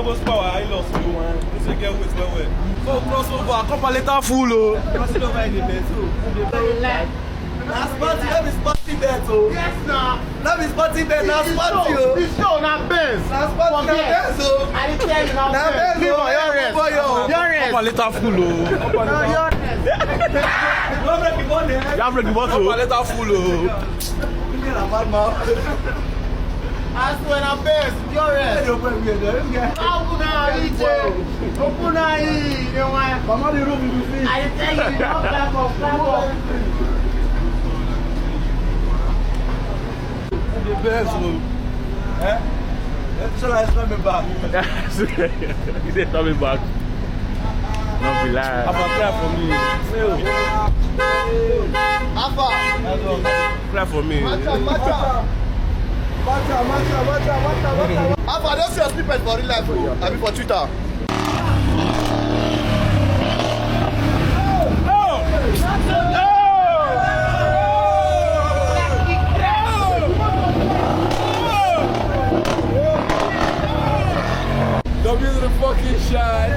August power, I lost you. It's a girl with well. So crossover, come a little full. Crossover in the bed, too. That's party, let me spotty bed, too. Yes, nah. Let me spotty bed, now spotty, oh. This show, not Benz. Now spotty, now Benz, oh. I didn't tell you now Benz. You're rest. Come a little full, oh. You break the bottle. You break the bottle. Come a little full, oh. I swear na best, your rest. Open the room you see. I tell you, don't clap up. The best one. Eh? Shall I coming back? He said coming back. Not be lying. Have a clap for me. Alpha. Clap for me. Matcha. Alpha, don't see your snippet for real life. I mean for Twitter. Don't give it a fucking shot.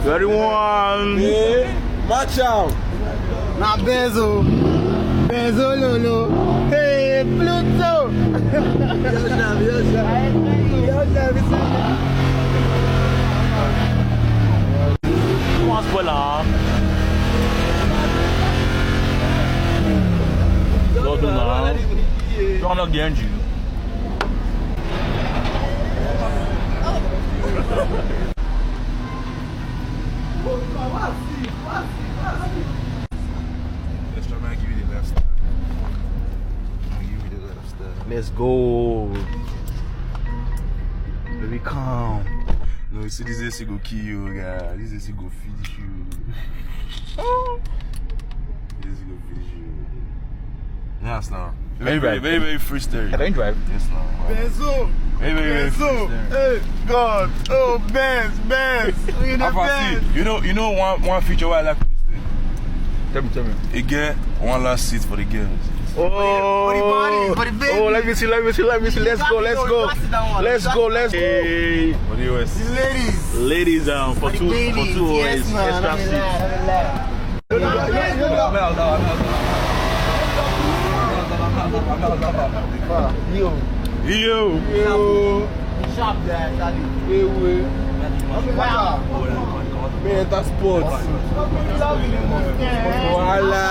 31. Hey, match out. Na Benzo Lolo. Hey, Pluto. Come on, spoiler. Go to now. Don't knock the engine. Let's try and give you the left step. Let's go. Baby, calm. No, you see this AC go kill you, guys. This AC go finish you. This AC go finish you. Yes, now. Very free steering. I can drive. Yes, now. Benzo. Very free steering. Hey, God. Oh, Benz. You know Benz. You know one feature why I like this thing. Tell me. It get one last seat for the girls. For the baby. Oh, let me see. Let's go. Hey. For the OS. Ladies, for two Yes, man. extra seats. Yo. Sharp there, Daddy. Me enter sports. Voila.